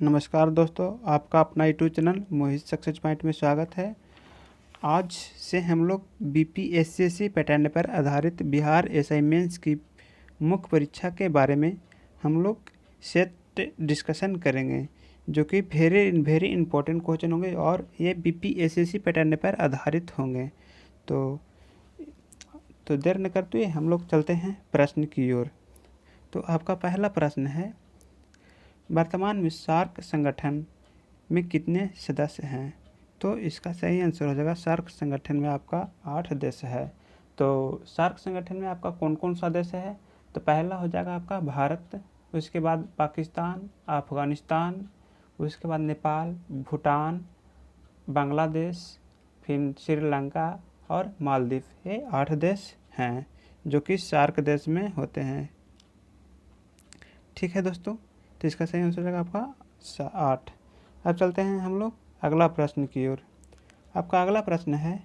नमस्कार दोस्तों, आपका अपना यूट्यूब चैनल मोहित सक्सेस पॉइंट में स्वागत है। आज से हम लोग बीपीएससी पैटर्न पर आधारित बिहार एसआई मेंस की मुख्य परीक्षा के बारे में हम लोग सेट डिस्कशन करेंगे, जो कि वेरी इंपॉर्टेंट क्वेश्चन होंगे और ये बीपीएससी पैटर्न पर आधारित होंगे। तो देर न करते हुए हम लोग चलते हैं प्रश्न की ओर। तो आपका पहला प्रश्न है, वर्तमान में सार्क संगठन में कितने सदस्य हैं? तो इसका सही आंसर हो जाएगा, सार्क संगठन में आपका 8 देश है। तो सार्क संगठन में आपका कौन कौन सा देश है? तो पहला हो जाएगा आपका भारत, उसके बाद पाकिस्तान, अफगानिस्तान, उसके बाद नेपाल, भूटान, बांग्लादेश, फिर श्रीलंका और मालदीव। ये 8 देश हैं जो कि सार्क देश में होते हैं। ठीक है दोस्तों, तो इसका सही आंसर हो जाएगा आपका 8। अब चलते हैं हम लोग अगला प्रश्न की ओर। आपका अगला प्रश्न है,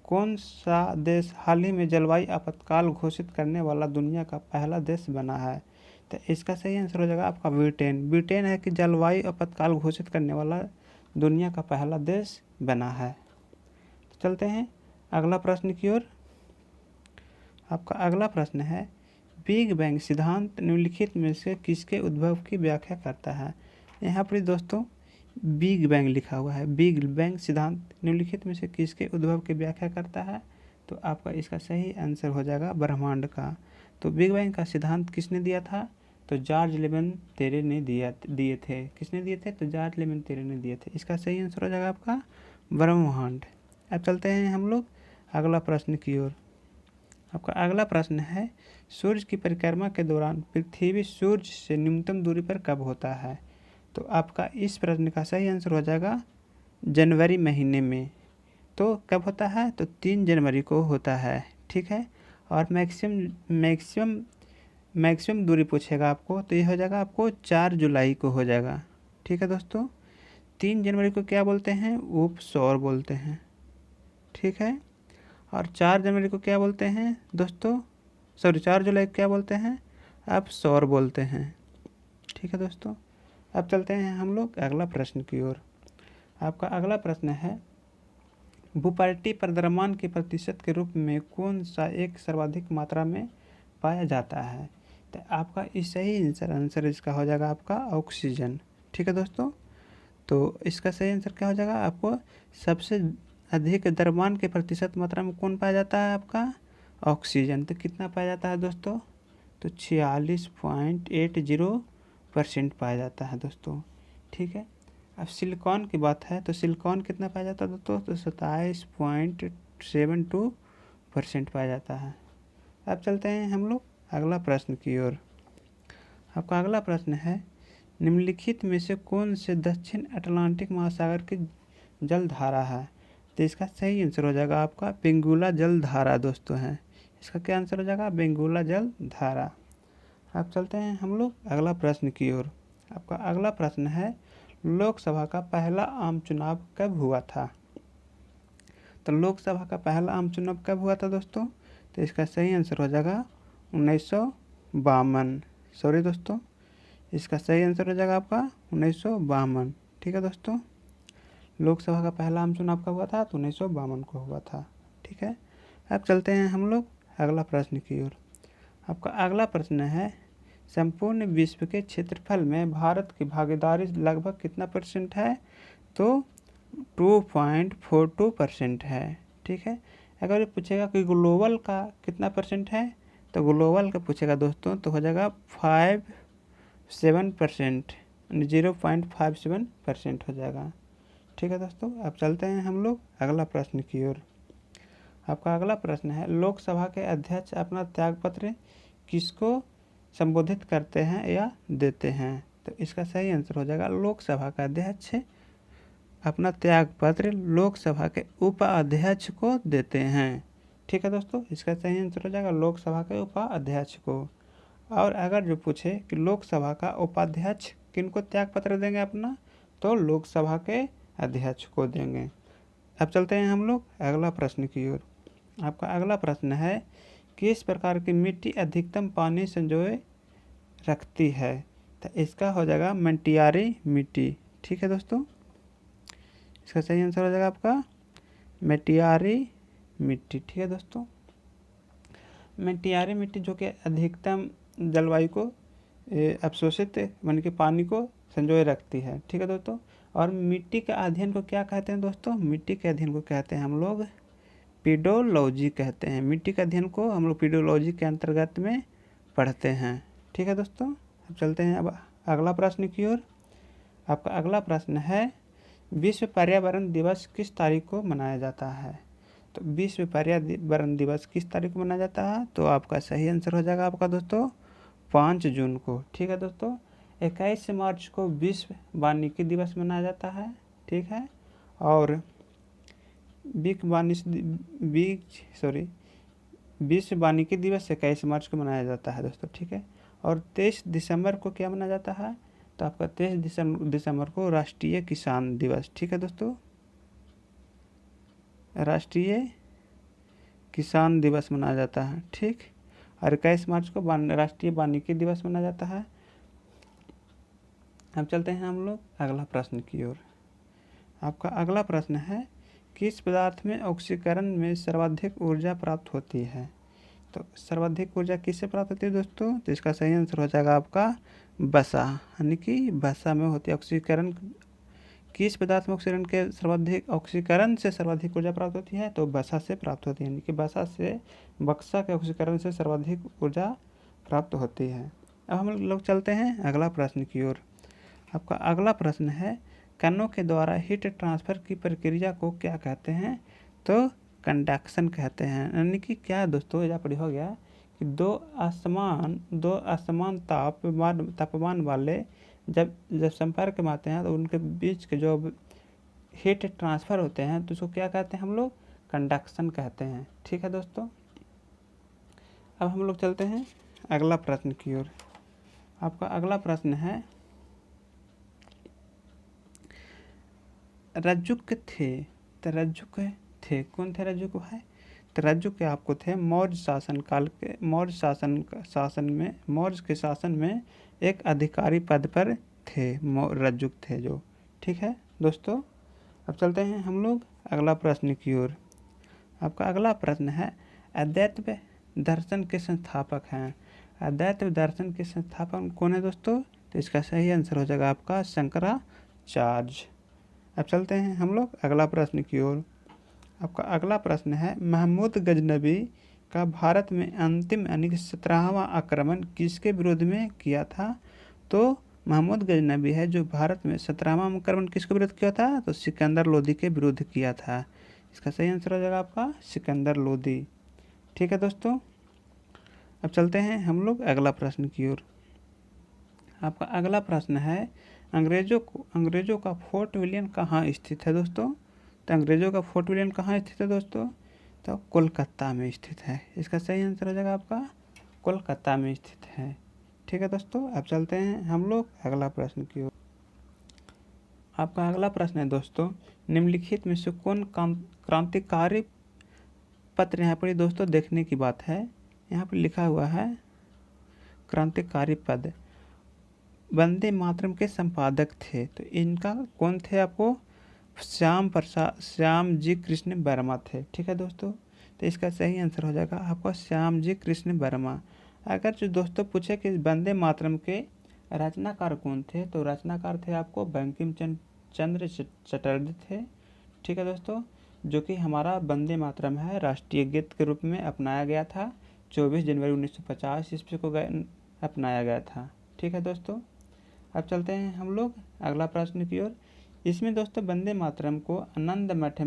कौन सा देश हाल ही में जलवायु आपातकाल घोषित करने वाला दुनिया का पहला देश बना है? तो इसका सही आंसर हो जाएगा आपका ब्रिटेन। ब्रिटेन है कि जलवायु आपातकाल घोषित करने वाला दुनिया का पहला देश बना है। तो चलते हैं अगला प्रश्न की ओर। आपका अगला प्रश्न है, बिग बैंग सिद्धांत निम्नलिखित में से किसके उद्भव की व्याख्या करता है? यहाँ पर दोस्तों बिग बैंग लिखा हुआ है। बिग बैंग सिद्धांत निम्नलिखित में से किसके उद्भव की व्याख्या करता है? तो आपका इसका सही आंसर हो जाएगा ब्रह्मांड का। तो बिग बैंग का सिद्धांत किसने दिया था? तो जॉर्ज लेमेंटेरे ने दिए थे। किसने दिए थे? तो जॉर्ज लेमेंटेरे ने दिए थे। इसका सही आंसर हो जाएगा आपका ब्रह्मांड। अब चलते हैं हम लोग अगला प्रश्न की ओर। आपका अगला प्रश्न है, सूर्य की परिक्रमा के दौरान पृथ्वी सूर्य से न्यूनतम दूरी पर कब होता है? तो आपका इस प्रश्न का सही आंसर हो जाएगा जनवरी महीने में। तो कब होता है? तो 3 जनवरी को होता है। ठीक है, और मैक्सिमम दूरी पूछेगा आपको, तो ये हो जाएगा आपको 4 जुलाई को हो जाएगा। ठीक है दोस्तों, 3 जनवरी को क्या बोलते हैं? उपसौर बोलते हैं। ठीक है, और 4 जनवरी को क्या बोलते हैं दोस्तों? 4 जुलाई को क्या बोलते हैं? अब सौर बोलते हैं। ठीक है दोस्तों, अब चलते हैं हम लोग अगला प्रश्न की ओर। आपका अगला प्रश्न है, भूपर्टी पर द्रव्यमान के प्रतिशत के रूप में कौन सा एक सर्वाधिक मात्रा में पाया जाता है? तो आपका इस सही आंसर इसका हो जाएगा आपका ऑक्सीजन। ठीक है दोस्तों, तो इसका सही आंसर क्या हो जाएगा? आपको सबसे अधिक द्रव्यमान के प्रतिशत मात्रा में कौन पाया जाता है? आपका ऑक्सीजन। तो कितना पाया जाता है दोस्तों? तो 46.80% पाया जाता है दोस्तों। ठीक है, अब सिलिकॉन की बात है, तो सिलिकॉन कितना पाया जाता है दोस्तों? तो 27.72% पाया जाता है। अब चलते हैं हम लोग अगला प्रश्न की ओर। आपका अगला प्रश्न है, निम्नलिखित में से कौन से दक्षिण अटलांटिक महासागर की जलधारा है? तो इसका सही आंसर हो जाएगा आपका बेंगुला जलधारा दोस्तों है। इसका क्या आंसर हो जाएगा? बेंगुला जलधारा। अब चलते हैं हम लोग अगला प्रश्न की ओर। आपका अगला प्रश्न है, लोकसभा का पहला आम चुनाव कब हुआ था? तो लोकसभा का पहला आम चुनाव कब हुआ था दोस्तों? तो इसका सही आंसर हो जाएगा 1952। सॉरी दोस्तों, इसका सही आंसर हो जाएगा आपका 1952। ठीक है दोस्तों, लोकसभा का पहला आम चुनाव कब हुआ था? तो 1952 को हुआ था। ठीक है, अब चलते हैं हम लोग अगला प्रश्न की ओर। आपका अगला प्रश्न है, संपूर्ण विश्व के क्षेत्रफल में भारत की भागीदारी लगभग कितना % है? तो 2.42% है। ठीक है, अगर ये पूछेगा कि ग्लोबल का कितना % है, तो ग्लोबल का पूछेगा दोस्तों तो हो जाएगा 0.57% हो जाएगा। ठीक है दोस्तों, अब चलते हैं हम लोग अगला प्रश्न की ओर। आपका अगला प्रश्न है, लोकसभा के अध्यक्ष अपना त्यागपत्र किसको संबोधित करते हैं या देते हैं? तो इसका सही आंसर हो जाएगा, लोकसभा का अध्यक्ष अपना त्यागपत्र लोकसभा के उपाध्यक्ष को देते हैं। ठीक है दोस्तों, इसका सही आंसर हो जाएगा लोकसभा के उपाध्यक्ष को। और अगर जो पूछे कि लोकसभा का उपाध्यक्ष किनको त्यागपत्र देंगे अपना, तो लोकसभा के अध्यक्ष को देंगे। अब चलते हैं हम लोग अगला प्रश्न की ओर। आपका अगला प्रश्न है, किस प्रकार की मिट्टी अधिकतम पानी संजोए रखती है? तो इसका हो जाएगा मेटियारी मिट्टी। ठीक है दोस्तों, इसका सही आंसर हो जाएगा आपका मेटियारी मिट्टी। ठीक है दोस्तों, मेटियारी मिट्टी जो कि अधिकतम जलवायु को अवशोषित यानी कि पानी को संजोए रखती है। ठीक है दोस्तों, और मिट्टी के अध्ययन को क्या कहते हैं दोस्तों? मिट्टी के अध्ययन को कहते हैं हम लोग पीडोलॉजी कहते हैं। मिट्टी के अध्ययन को हम लोग पीडोलॉजी के अंतर्गत में पढ़ते हैं। ठीक है दोस्तों, अब चलते हैं अब अगला प्रश्न की ओर। आपका अगला प्रश्न है, विश्व पर्यावरण दिवस किस तारीख को मनाया जाता है? तो विश्व पर्यावरण दिवस किस तारीख को मनाया जाता है? तो आपका सही आंसर हो जाएगा आपका दोस्तों 5 जून को। ठीक है दोस्तों, 21 मार्च को विश्व वानिकी दिवस मनाया जाता है। ठीक है, और विश्व वानिकी दिवस 21 मार्च को मनाया जाता है दोस्तों। ठीक है, और 23 दिसंबर को क्या मनाया जाता है? तो आपका 23 दिसंबर को राष्ट्रीय किसान दिवस। ठीक है दोस्तों, राष्ट्रीय किसान दिवस मनाया जाता है। ठीक, और 21 मार्च को राष्ट्रीय वानिकी दिवस मनाया जाता है। अब चलते हैं हम लोग अगला प्रश्न की ओर। आपका अगला प्रश्न है, किस पदार्थ में ऑक्सीकरण में सर्वाधिक ऊर्जा प्राप्त होती है? तो सर्वाधिक ऊर्जा किससे प्राप्त होती है दोस्तों? तो इसका सही आंसर हो जाएगा आपका वसा, यानी कि वसा में होती है ऑक्सीकरण। किस पदार्थ में ऑक्सीकरण से सर्वाधिक ऊर्जा प्राप्त होती है? तो वसा से प्राप्त होती है, यानी कि वसा के ऑक्सीकरण से सर्वाधिक ऊर्जा प्राप्त होती है। अब हम लोग चलते हैं अगला प्रश्न की ओर। आपका अगला प्रश्न है, कणों के द्वारा हीट ट्रांसफर की प्रक्रिया को क्या कहते हैं? तो कंडक्शन कहते हैं। यानी कि क्या दोस्तों, यहाँ पर हो गया कि दो असमान तापमान वाले जब संपर्क में आते हैं तो उनके बीच के जो हीट ट्रांसफ़र होते हैं तो उसको क्या कहते हैं हम लोग? कंडक्शन कहते हैं। ठीक है दोस्तों, अब हम लोग चलते हैं अगला प्रश्न की ओर। आपका अगला प्रश्न है, रज्जुक थे, तो रज्जुक थे कौन थे? रज्जुक है तो रज्जुक आपको थे मौर्य के शासन में एक अधिकारी पद पर थे, रज्जुक थे जो। ठीक है दोस्तों, अब चलते हैं हम लोग अगला प्रश्न की ओर। आपका अगला प्रश्न है, अद्वैत दर्शन के संस्थापक हैं। अद्वैत दर्शन के संस्थापक कौन है दोस्तों? तो इसका सही आंसर हो जाएगा आपका शंकराचार्य। अब चलते हैं हम लोग अगला प्रश्न की ओर। आपका अगला प्रश्न है, महमूद गजनबी का भारत में अंतिम यानी कि 17वां आक्रमण किसके विरोध में किया था? तो महमूद गजनबी है जो भारत में 17वां आक्रमण किसके विरोध किया था? तो सिकंदर लोदी के विरुद्ध किया था। इसका सही आंसर हो जाएगा आपका सिकंदर लोदी। ठीक है दोस्तों, अब चलते हैं हम लोग अगला प्रश्न की ओर। आपका अगला प्रश्न है, अंग्रेजों का फोर्ट विलियम कहाँ स्थित है दोस्तों? तो अंग्रेजों का फोर्ट विलियम कहाँ स्थित है दोस्तों? तो कोलकाता में स्थित है। इसका सही आंसर हो जाएगा आपका कोलकाता में स्थित है। ठीक है दोस्तों, अब चलते हैं हम लोग अगला प्रश्न की ओर। आपका अगला प्रश्न है दोस्तों, निम्नलिखित में से कौन क्रांतिकारी पत्र, यहाँ पर दोस्तों देखने की बात है, यहाँ पर लिखा हुआ है क्रांतिकारी पद वंदे मातरम के संपादक थे। तो इनका कौन थे? आपको श्याम जी कृष्ण वर्मा थे। ठीक है दोस्तों, तो इसका सही आंसर हो जाएगा आपका श्याम जी कृष्ण वर्मा। अगर जो दोस्तों पूछे कि वंदे मातरम के रचनाकार कौन थे, तो रचनाकार थे आपको बंकिम चंद्र चटर्जी थे। ठीक है दोस्तों, जो कि हमारा वंदे मातरम है राष्ट्रीय गीत के रूप में अपनाया गया था, 24 जनवरी 1950 ईस्वी को अपनाया गया था। ठीक है दोस्तों, अब चलते हैं हम लोग अगला प्रश्न की ओर। इसमें दोस्तों वंदे मातरम को आनंद मठ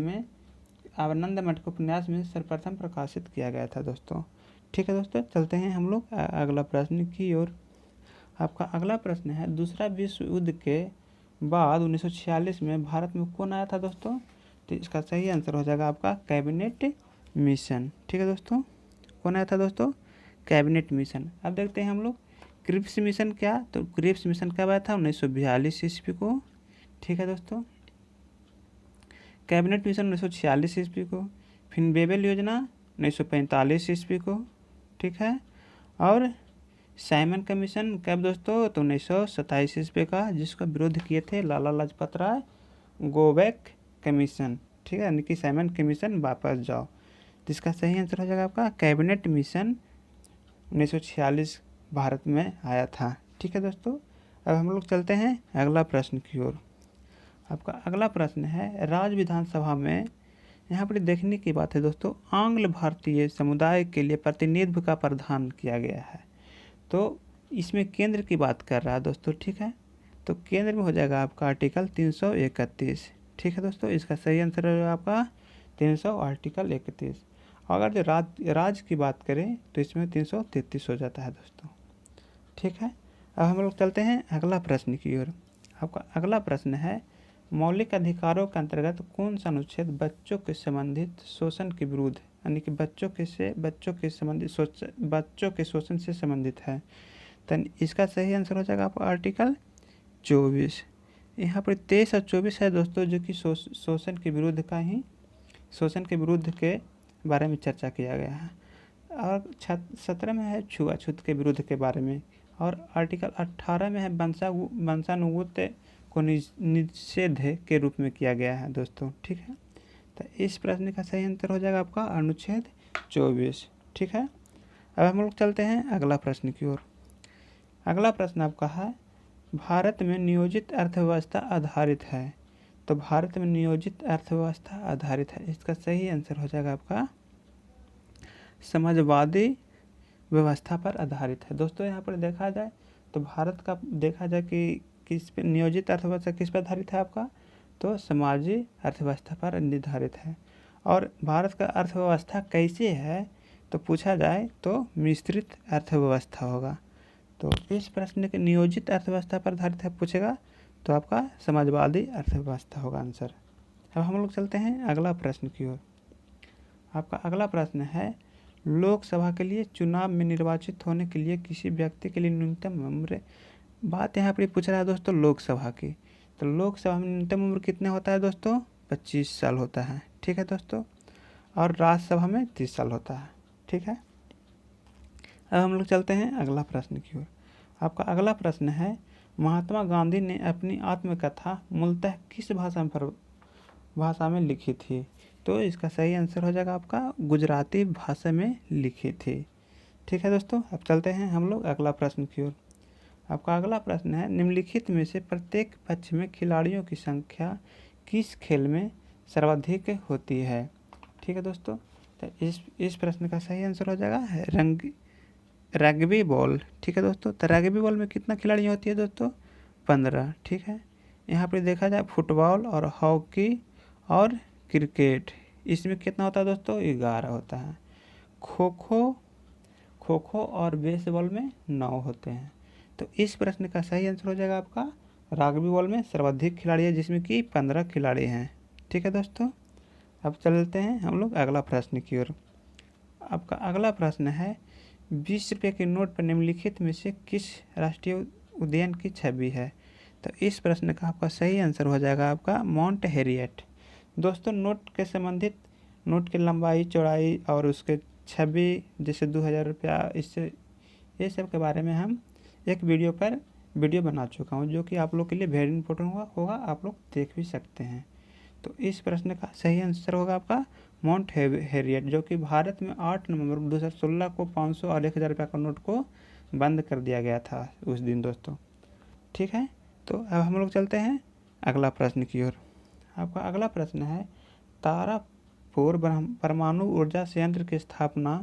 के उपन्यास में सर्वप्रथम प्रकाशित किया गया था दोस्तों। ठीक है दोस्तों, चलते हैं हम लोग अगला प्रश्न की ओर। आपका अगला प्रश्न है, दूसरा विश्व युद्ध के बाद 1946 में भारत में कौन आया था दोस्तों? तो इसका सही आंसर हो जाएगा आपका कैबिनेट मिशन। ठीक है दोस्तों, कौन आया था दोस्तों? Cabinet mission. अब देखते हैं हम लोग क्रिप्स मिशन क्या, तो क्रिप्स मिशन कब आया था? 1942 ईस्वी को। ठीक है दोस्तों, कैबिनेट मिशन 1946 ईस्वी को, फिर बेबेल योजना 1945 ईस्वी को। ठीक है, और साइमन कमीशन कब दोस्तों? तो 1927 ईस्वी का, जिसका विरोध किए थे लाला लाजपत राय। गोबैक कमीशन, ठीक है, यानी कि साइमन कमीशन वापस जाओ। तो इसका सही आंसर हो जाएगा आपका कैबिनेट मिशन 1946 भारत में आया था। ठीक है दोस्तों, अब हम लोग चलते हैं अगला प्रश्न की ओर। आपका अगला प्रश्न है, राज्य विधानसभा में, यहाँ पर देखने की बात है दोस्तों, आंग्ल भारतीय समुदाय के लिए प्रतिनिधित्व का प्रावधान किया गया है। तो इसमें केंद्र की बात कर रहा है दोस्तों, ठीक है। तो केंद्र में हो जाएगा आपका आर्टिकल 331, ठीक है दोस्तों। इसका सही आंसर होगा आपका 300 आर्टिकल 31। अगर जो राज्य की बात करें तो इसमें 333 हो जाता है दोस्तों, ठीक है। अब हम लोग चलते हैं अगला प्रश्न की ओर। आपका अगला प्रश्न है, मौलिक अधिकारों के अंतर्गत कौन सा अनुच्छेद बच्चों के संबंधित शोषण के विरुद्ध, यानी कि बच्चों के शोषण से संबंधित है? तो इसका सही आंसर हो जाएगा आपका आर्टिकल 24। यहाँ पर 23 और 24 है दोस्तों, जो कि शोषण के विरुद्ध के बारे में चर्चा किया गया है। और 17 में है छुआछूत के विरुद्ध के बारे में, और आर्टिकल 18 में है वंशानुगत को निषेध के रूप में किया गया है दोस्तों, ठीक है। तो इस प्रश्न का सही आंसर हो जाएगा आपका अनुच्छेद 24, ठीक है। अब हम लोग चलते हैं अगला प्रश्न की ओर। अगला प्रश्न आपका है, भारत में नियोजित अर्थव्यवस्था आधारित है। तो भारत में नियोजित अर्थव्यवस्था आधारित है, इसका सही आंसर हो जाएगा आपका समाजवादी व्यवस्था पर आधारित है। दोस्तों यहाँ पर देखा जाए तो भारत का देखा जाए कि किस पे नियोजित अर्थव्यवस्था किस पर आधारित है आपका, तो समाजी अर्थव्यवस्था पर निर्धारित है। और भारत का अर्थव्यवस्था कैसे है तो पूछा जाए तो मिश्रित अर्थव्यवस्था होगा। तो इस प्रश्न के नियोजित अर्थव्यवस्था पर आधारित है पूछेगा तो आपका समाजवादी अर्थव्यवस्था होगा आंसर। अब हम लोग चलते हैं अगला प्रश्न की ओर। आपका अगला प्रश्न है, लोकसभा के लिए चुनाव में निर्वाचित होने के लिए किसी व्यक्ति के लिए न्यूनतम उम्र, बात यहाँ पर पूछ रहा है दोस्तों लोकसभा की। तो लोकसभा में न्यूनतम उम्र कितने होता है दोस्तों? 25 साल होता है, ठीक है दोस्तों। और राज्यसभा में 30 साल होता है, ठीक है। अब हम लोग चलते हैं अगला प्रश्न की ओर। आपका अगला प्रश्न है, महात्मा गांधी ने अपनी आत्मकथा मूलतः किस भाषा में लिखी थी? तो इसका सही आंसर हो जाएगा आपका गुजराती भाषा में लिखी थी, ठीक है दोस्तों। अब चलते हैं हम लोग अगला प्रश्न की ओर। आपका अगला प्रश्न है, निम्नलिखित में से प्रत्येक पक्ष में खिलाड़ियों की संख्या किस खेल में सर्वाधिक होती है? ठीक है दोस्तों, तो इस प्रश्न का सही आंसर हो जाएगा रग्बी बॉल, ठीक है दोस्तों। तो रग्बी बॉल में कितना खिलाड़ियाँ होती है दोस्तों? 15, ठीक है। यहाँ पर देखा जाए फुटबॉल और हॉकी और क्रिकेट, इसमें कितना होता है दोस्तों? 11 होता है। खो खो और बेसबॉल में 9 होते हैं। तो इस प्रश्न का सही आंसर हो जाएगा आपका रग्बी बॉल में सर्वाधिक खिलाड़ी है, जिसमें कि 15 खिलाड़ी हैं, ठीक है दोस्तों। अब चलते हैं हम लोग अगला प्रश्न की ओर। आपका अगला प्रश्न है, 20 रुपये के नोट पर निम्नलिखित में से किस राष्ट्रीय उद्यान की छवि है? तो इस प्रश्न का आपका सही आंसर हो जाएगा आपका माउंट हैरियट। दोस्तों नोट के संबंधित, नोट की लंबाई चौड़ाई और उसके छवि जैसे 2000 रुपया, इससे ये सब के बारे में हम एक वीडियो बना चुका हूँ, जो कि आप लोग के लिए वेरी इंपॉर्टेंट होगा, आप लोग देख भी सकते हैं। तो इस प्रश्न का सही आंसर होगा आपका माउंट हैरियट, जो कि भारत में 8 नवंबर 2016 को 500 और 1000 रुपये का नोट को बंद कर दिया गया था उस दिन दोस्तों, ठीक है। तो अब हम लोग चलते हैं अगला प्रश्न की ओर। आपका अगला प्रश्न है, तारापुर परमाणु ऊर्जा संयंत्र की स्थापना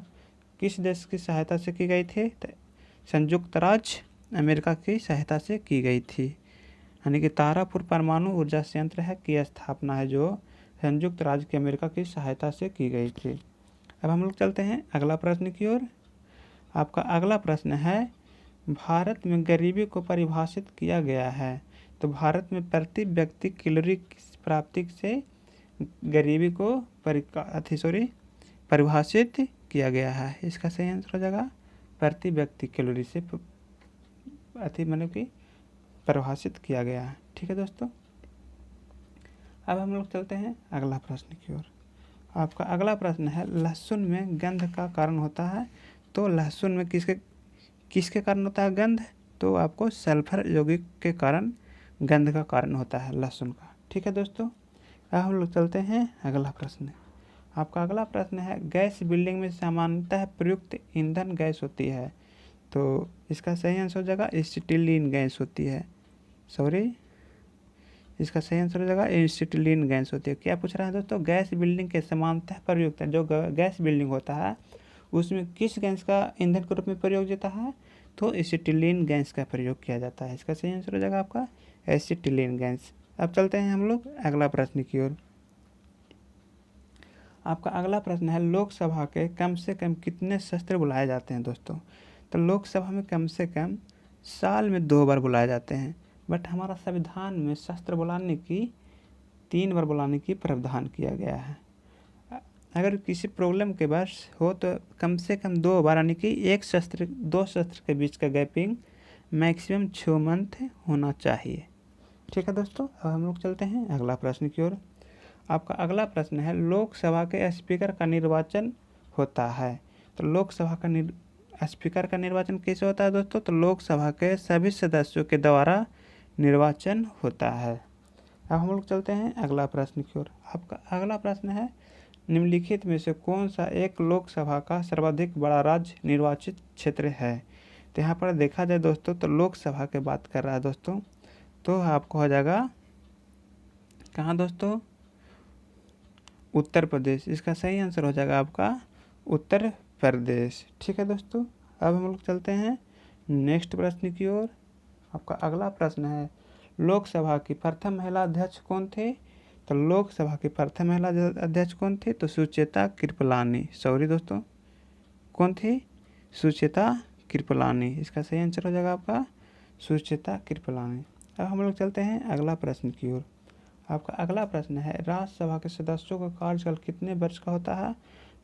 किस देश की सहायता से की गई थी? संयुक्त राज्य अमेरिका की सहायता से की गई थी, यानी कि तारापुर परमाणु ऊर्जा संयंत्र है की स्थापना है जो संयुक्त राज्य की अमेरिका की सहायता से की गई थी। अब हम लोग चलते हैं अगला प्रश्न की ओर। आपका अगला प्रश्न है, भारत में गरीबी को परिभाषित किया गया है। तो भारत में प्रति व्यक्ति कैलोरी की प्राप्ति से गरीबी को परिभाषित किया गया है। इसका सही आंसर हो जाएगा प्रति व्यक्ति कैलोरी से मतलब कि परिभाषित किया गया है, ठीक है दोस्तों। अब हम लोग चलते हैं अगला प्रश्न की ओर। आपका अगला प्रश्न है, लहसुन में गंध का कारण होता है। तो लहसुन में किसके कारण होता है गंध? तो आपको सल्फर यौगिक के कारण गंध का कारण होता है लहसुन का। ठीक है दोस्तों, अब हम लोग चलते हैं अगला प्रश्न। आपका अगला प्रश्न है, गैस बिल्डिंग में सामान्यतः प्रयुक्त ईंधन गैस होती है। तो इसका सही आंसर हो जाएगा एसिटिलीन गैस होती है। इसका सही आंसर हो जाएगा एसिटिलीन गैस होती है। क्या पूछ रहा है दोस्तों? गैस बिल्डिंग के समानतः प्रयुक्त है, जो गैस बिल्डिंग होता है उसमें किस गैस का ईंधन के रूप में प्रयोग होता है? तो एसिटिलीन गैस का प्रयोग किया जाता है। इसका सही आंसर हो जाएगा आपका एसिटिलीन गैस। अब चलते हैं हम लोग अगला प्रश्न की ओर। आपका अगला प्रश्न है, लोकसभा के कम से कम कितने सत्र बुलाए जाते हैं दोस्तों? तो लोकसभा में कम से कम साल में 2 बार बुलाए जाते हैं, बट हमारा संविधान में सत्र बुलाने की 3 बार बुलाने की प्रावधान किया गया है। अगर किसी प्रॉब्लम के बस हो तो कम से कम 2 बार, यानी कि 2 सत्र के बीच का गैपिंग मैक्सिमम 6 मंथ होना चाहिए। ठीक है दोस्तों, अब हम लोग चलते हैं अगला प्रश्न की ओर। आपका अगला प्रश्न है, लोकसभा के स्पीकर का निर्वाचन होता है। तो लोकसभा का स्पीकर का निर्वाचन कैसे होता है दोस्तों? तो लोकसभा के सभी सदस्यों के द्वारा निर्वाचन होता है। अब हम लोग चलते हैं अगला प्रश्न की ओर। आपका अगला प्रश्न है, निम्नलिखित में से कौन सा एक लोकसभा का सर्वाधिक बड़ा राज्य निर्वाचित क्षेत्र है? तो यहाँ पर देखा जाए दोस्तों, तो लोकसभा की बात कर रहा है दोस्तों, तो आपको हो जाएगा कहाँ दोस्तों? उत्तर प्रदेश। इसका सही आंसर हो जाएगा आपका उत्तर प्रदेश। ठीक है दोस्तों, अब हम लोग चलते हैं नेक्स्ट प्रश्न की ओर। आपका अगला प्रश्न है, लोकसभा की प्रथम महिला अध्यक्ष कौन थे? तो लोकसभा की प्रथम महिला अध्यक्ष कौन थे? तो सुचेता कृपलानी। सॉरी दोस्तों, कौन थी? सुचेता कृपलानी। इसका सही आंसर हो जाएगा आपका सुचेता कृपलानी। अब हम लोग चलते हैं अगला प्रश्न की ओर। आपका अगला प्रश्न है, राज्यसभा के सदस्यों का कार्यकाल कितने वर्ष का होता है?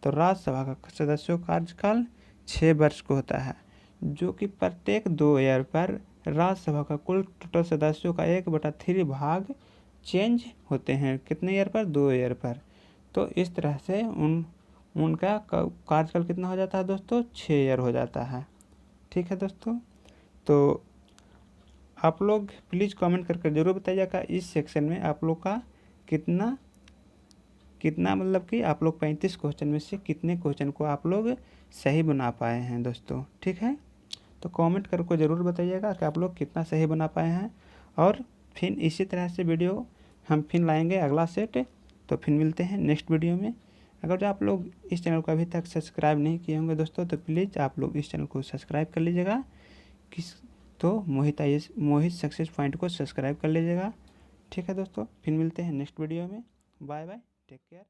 तो राज्यसभा का सदस्यों का कार्यकाल 6 वर्ष का होता है, जो कि प्रत्येक 2 ईयर पर राज्यसभा का कुल टोटल सदस्यों का 1/3 भाग चेंज होते हैं। कितने ईयर पर? 2 ईयर पर। तो इस तरह से उनका कार्यकाल कितना हो जाता है दोस्तों? 6 ईयर हो जाता है। ठीक है दोस्तों, तो आप लोग प्लीज़ कमेंट करके ज़रूर बताइएगा इस सेक्शन में आप लोग का कितना मतलब कि आप लोग 35 क्वेश्चन में से कितने क्वेश्चन को आप लोग सही बना पाए हैं दोस्तों। ठीक है, तो कमेंट करके ज़रूर बताइएगा कि आप लोग कितना सही बना पाए हैं, और फिर इसी तरह से वीडियो हम फिर लाएंगे अगला सेट। तो फिर मिलते हैं नेक्स्ट वीडियो में। अगर जो आप लोग इस चैनल को अभी तक सब्सक्राइब नहीं किए होंगे दोस्तों, तो प्लीज़ आप लोग इस चैनल को सब्सक्राइब कर लीजिएगा। तो मोहित सक्सेस पॉइंट को सब्सक्राइब कर लीजिएगा। ठीक है दोस्तों, फिर मिलते हैं नेक्स्ट वीडियो में। Bye bye, take care.